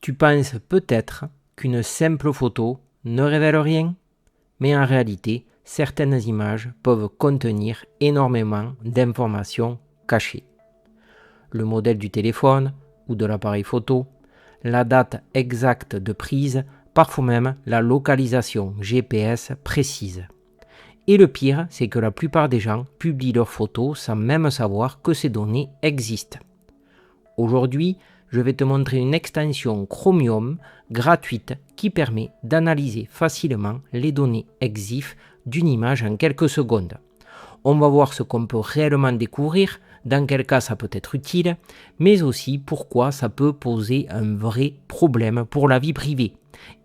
Tu penses peut-être qu'une simple photo ne révèle rien, mais en réalité, certaines images peuvent contenir énormément d'informations cachées. Le modèle du téléphone ou de l'appareil photo, la date exacte de prise, parfois même la localisation GPS précise. Et le pire, c'est que la plupart des gens publient leurs photos sans même savoir que ces données existent. Aujourd'hui, je vais te montrer une extension Chromium gratuite qui permet d'analyser facilement les données EXIF d'une image en quelques secondes. On va voir ce qu'on peut réellement découvrir, dans quel cas ça peut être utile, mais aussi pourquoi ça peut poser un vrai problème pour la vie privée.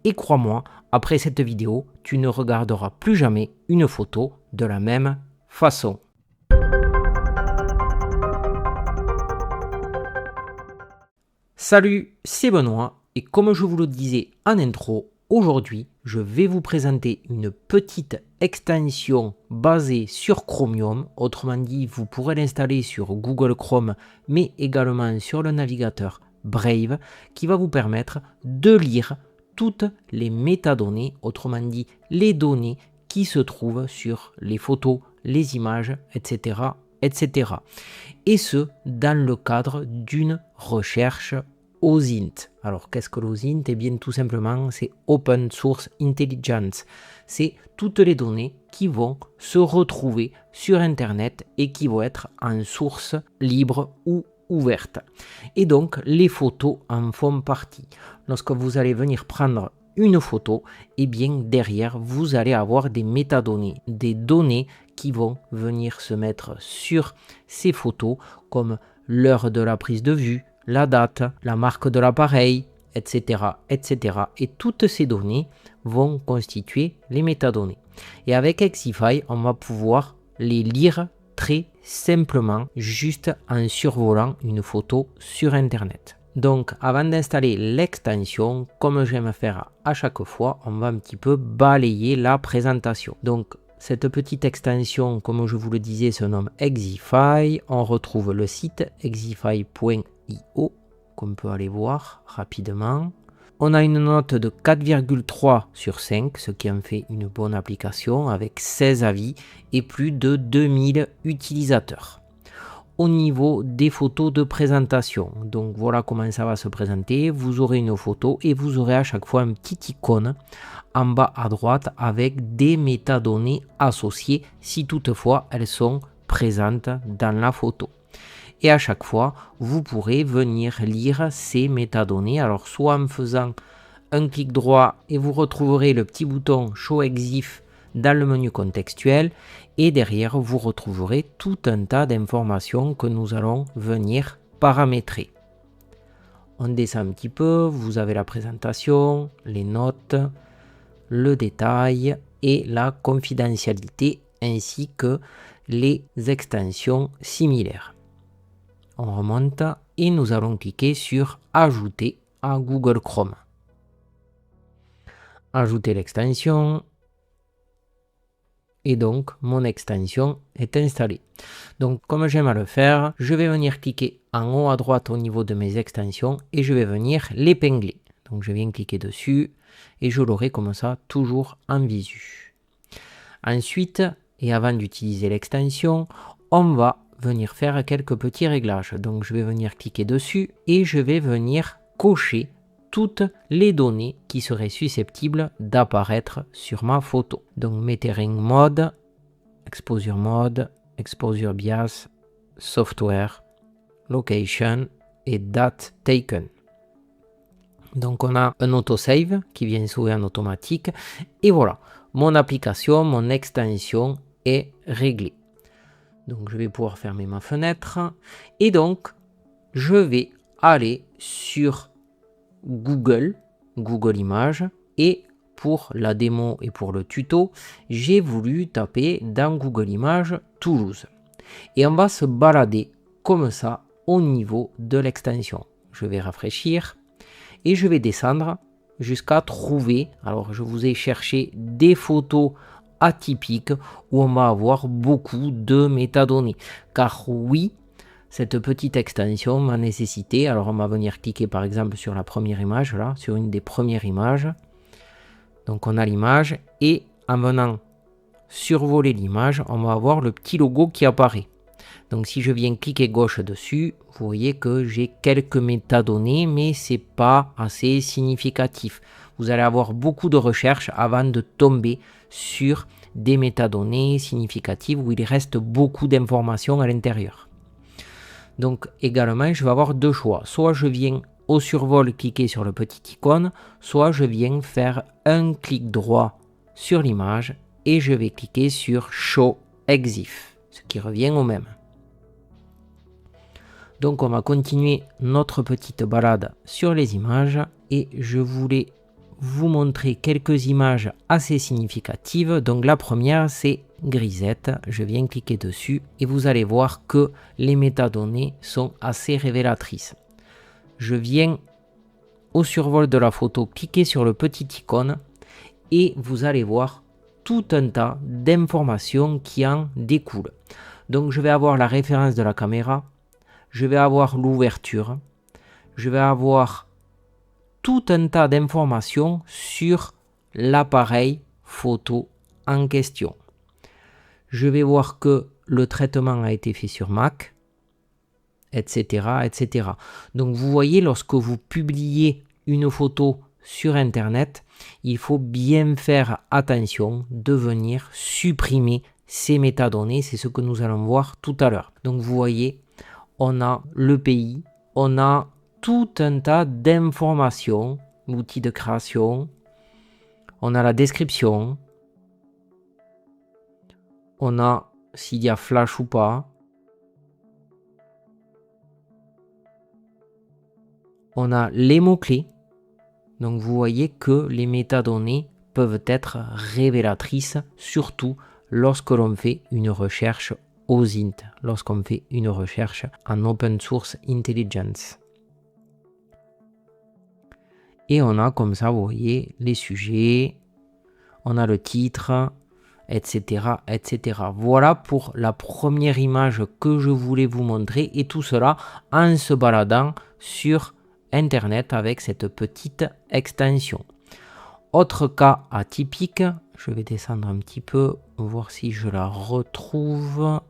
Et crois-moi, après cette vidéo, tu ne regarderas plus jamais une photo de la même façon. Salut, c'est Benoît et comme je vous le disais en intro, aujourd'hui je vais vous présenter une petite extension basée sur Chromium, autrement dit vous pourrez l'installer sur Google Chrome mais également sur le navigateur Brave qui va vous permettre de lire toutes les métadonnées, autrement dit les données qui se trouvent sur les photos, les images, etc. etc. Et ce, dans le cadre d'une recherche OSINT. Alors, qu'est-ce que l'OSINT ? Eh bien, tout simplement, c'est Open Source Intelligence. C'est toutes les données qui vont se retrouver sur Internet et qui vont être en source libre ou ouverte. Et donc, les photos en font partie. Lorsque vous allez venir prendre une photo, eh bien, derrière, vous allez avoir des métadonnées, des données qui vont venir se mettre sur ces photos, comme l'heure de la prise de vue, la date, la marque de l'appareil, etc., etc. Et toutes ces données vont constituer les métadonnées. Et avec Exify, on va pouvoir les lire très simplement, juste en survolant une photo sur Internet. Donc, avant d'installer l'extension, comme j'aime faire à chaque fois, on va un petit peu balayer la présentation. Donc, cette petite extension, comme je vous le disais, se nomme Exify. On retrouve le site exify.io qu'on peut aller voir rapidement. On a une note de 4,3 sur 5, ce qui en fait une bonne application avec 16 avis et plus de 2000 utilisateurs. Au niveau des photos de présentation, donc voilà comment ça va se présenter. Vous aurez une photo et vous aurez à chaque fois un petit icône en bas à droite avec des métadonnées associées si toutefois elles sont présentes dans la photo. Et à chaque fois, vous pourrez venir lire ces métadonnées. Alors soit en faisant un clic droit et vous retrouverez le petit bouton Show EXIF dans le menu contextuel et derrière vous retrouverez tout un tas d'informations que nous allons venir paramétrer. On descend un petit peu, vous avez la présentation, les notes, le détail et la confidentialité ainsi que les extensions similaires. On remonte et nous allons cliquer sur Ajouter à Google Chrome. Ajouter l'extension. Et donc, mon extension est installée. Donc, comme j'aime à le faire, je vais venir cliquer en haut à droite au niveau de mes extensions et je vais venir l'épingler. Donc, je viens cliquer dessus et je l'aurai comme ça, toujours en visu. Ensuite, et avant d'utiliser l'extension, on va venir faire quelques petits réglages. Donc, je vais venir cliquer dessus et je vais venir cocher toutes les données qui seraient susceptibles d'apparaître sur ma photo. Donc Metering mode, exposure bias, software, location et date taken. Donc on a un autosave qui vient s'ouvrir en automatique et voilà, mon application, mon extension est réglée. Donc je vais pouvoir fermer ma fenêtre et donc je vais aller sur Google Images et pour la démo et pour le tuto, j'ai voulu taper dans Google Images Toulouse. Et on va se balader comme ça au niveau de l'extension. Je vais rafraîchir et je vais descendre jusqu'à trouver, alors je vous ai cherché des photos atypiques où on va avoir beaucoup de métadonnées. Car oui, cette petite extension va nécessiter, alors on va venir cliquer par exemple sur la première image, là, sur une des premières images. Donc on a l'image et en venant survoler l'image, on va avoir le petit logo qui apparaît. Donc si je viens cliquer gauche dessus, vous voyez que j'ai quelques métadonnées, mais c'est pas assez significatif. Vous allez avoir beaucoup de recherches avant de tomber sur des métadonnées significatives où il reste beaucoup d'informations à l'intérieur. Donc également, je vais avoir deux choix. Soit je viens au survol cliquer sur le petit icône, soit je viens faire un clic droit sur l'image et je vais cliquer sur Show EXIF, ce qui revient au même. Donc on va continuer notre petite balade sur les images et je voulais vous montrer quelques images assez significatives. Donc la première c'est Grisette, je viens cliquer dessus et vous allez voir que les métadonnées sont assez révélatrices. Je viens au survol de la photo cliquer sur le petit icône et vous allez voir tout un tas d'informations qui en découlent. Donc je vais avoir la référence de la caméra, je vais avoir l'ouverture, je vais avoir tout un tas d'informations sur l'appareil photo en question. Je vais voir que le traitement a été fait sur Mac, etc., etc. Donc vous voyez, lorsque vous publiez une photo sur Internet, il faut bien faire attention de venir supprimer ces métadonnées. C'est ce que nous allons voir tout à l'heure. Donc vous voyez, on a le pays, on a tout un tas d'informations, l'outil de création, on a la description, on a s'il y a flash ou pas, on a les mots-clés. Donc vous voyez que les métadonnées peuvent être révélatrices, surtout lorsque l'on fait une recherche OSINT, lorsqu'on fait une recherche en Open Source Intelligence. Et on a comme ça, vous voyez, les sujets, on a le titre, etc., etc. Voilà pour la première image que je voulais vous montrer, et tout cela en se baladant sur Internet avec cette petite extension. Autre cas atypique, je vais descendre un petit peu, voir si je la retrouve.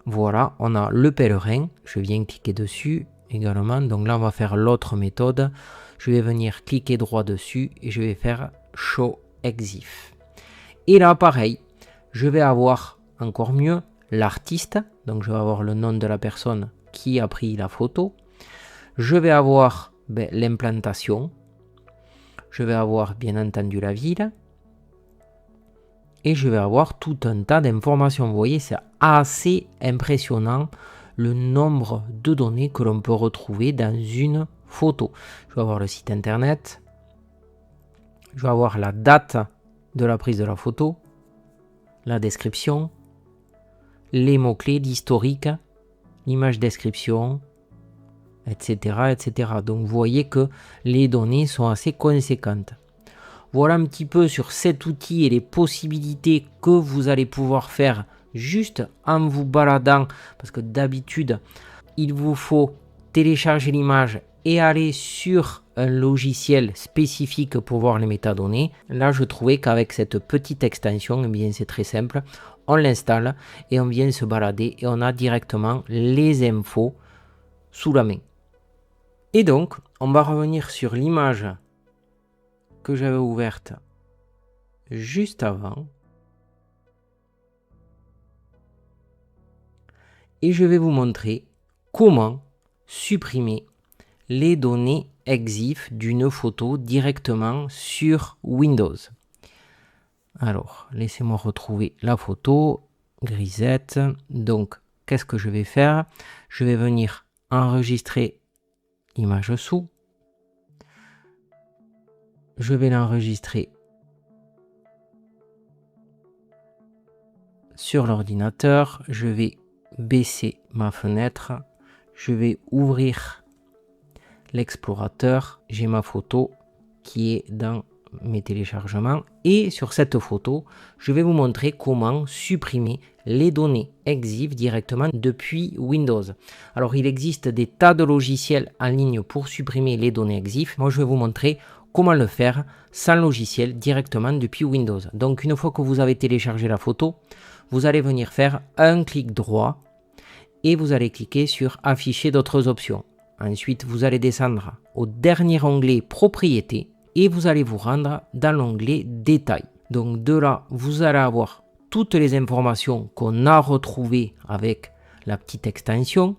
Voilà, on a le pèlerin, je viens cliquer dessus également, donc là on va faire l'autre méthode. Je vais venir cliquer droit dessus et je vais faire Show EXIF. Et là pareil, je vais avoir encore mieux l'artiste, donc je vais avoir le nom de la personne qui a pris la photo. Je vais avoir l'implantation, je vais avoir bien entendu la ville et je vais avoir tout un tas d'informations. Vous voyez, c'est assez impressionnant le nombre de données que l'on peut retrouver dans une photo. Je vais avoir le site internet, je vais avoir la date de la prise de la photo, la description, les mots-clés, l'historique, l'image description, etc., etc. Donc vous voyez que les données sont assez conséquentes. Voilà un petit peu sur cet outil et les possibilités que vous allez pouvoir faire juste en vous baladant, parce que d'habitude il vous faut télécharger l'image et aller sur un logiciel spécifique pour voir les métadonnées. Là je trouvais qu'avec cette petite extension, eh bien c'est très simple, on l'installe et on vient se balader et on a directement les infos sous la main. Et donc on va revenir sur l'image que j'avais ouverte juste avant. Et je vais vous montrer comment supprimer les données EXIF d'une photo directement sur Windows. Alors, laissez-moi retrouver la photo, Grisette. Donc, qu'est-ce que je vais faire? Je vais venir enregistrer l'image sous. Je vais l'enregistrer sur l'ordinateur. Je vais baisser ma fenêtre. Je vais ouvrir l'explorateur. J'ai ma photo qui est dans mes téléchargements et sur cette photo, je vais vous montrer comment supprimer les données EXIF directement depuis Windows. Alors, il existe des tas de logiciels en ligne pour supprimer les données EXIF. Moi, je vais vous montrer comment le faire sans logiciel directement depuis Windows. Donc, une fois que vous avez téléchargé la photo, vous allez venir faire un clic droit et vous allez cliquer sur Afficher d'autres options. Ensuite, vous allez descendre au dernier onglet Propriétés et vous allez vous rendre dans l'onglet Détails. Donc de là, vous allez avoir toutes les informations qu'on a retrouvées avec la petite extension.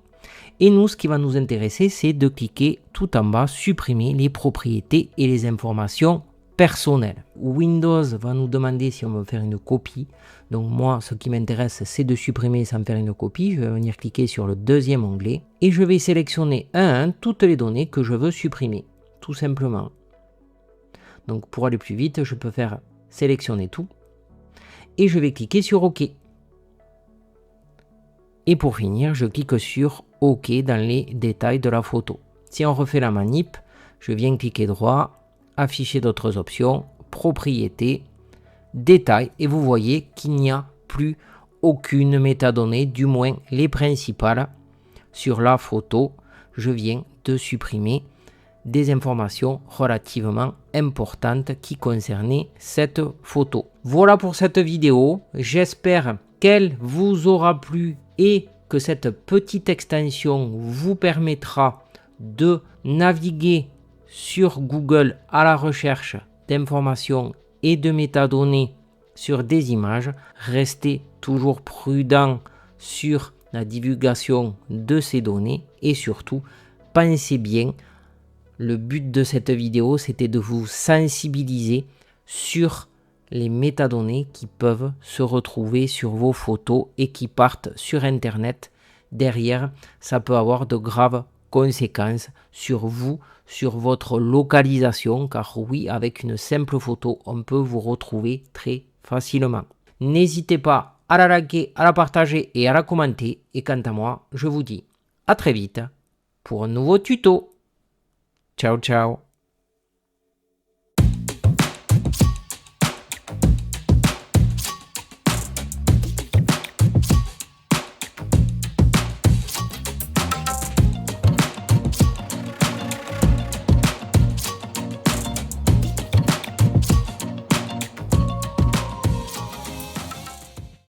Et nous, ce qui va nous intéresser, c'est de cliquer tout en bas, supprimer les propriétés et les informations personnelles. Windows va nous demander si on veut faire une copie. Donc moi, ce qui m'intéresse, c'est de supprimer sans faire une copie. Je vais venir cliquer sur le deuxième onglet et je vais sélectionner un à un toutes les données que je veux supprimer, tout simplement. Donc pour aller plus vite, je peux faire sélectionner tout et je vais cliquer sur OK. Et pour finir, je clique sur OK dans les détails de la photo. Si on refait la manip, je viens cliquer droit, afficher d'autres options, propriétés, détails, et vous voyez qu'il n'y a plus aucune métadonnée, du moins les principales. Sur la photo, je viens de supprimer des informations relativement importantes qui concernaient cette photo. Voilà pour cette vidéo. J'espère qu'elle vous aura plu et que cette petite extension vous permettra de naviguer sur Google à la recherche d'informations et de métadonnées sur des images. Restez toujours prudent sur la divulgation de ces données et surtout, pensez bien. Le but de cette vidéo, c'était de vous sensibiliser sur les métadonnées qui peuvent se retrouver sur vos photos et qui partent sur Internet. Derrière, ça peut avoir de graves conséquences sur vous, sur votre localisation, car oui, avec une simple photo, on peut vous retrouver très facilement. N'hésitez pas à la liker, à la partager et à la commenter. Et quant à moi, je vous dis à très vite pour un nouveau tuto. Ciao, ciao.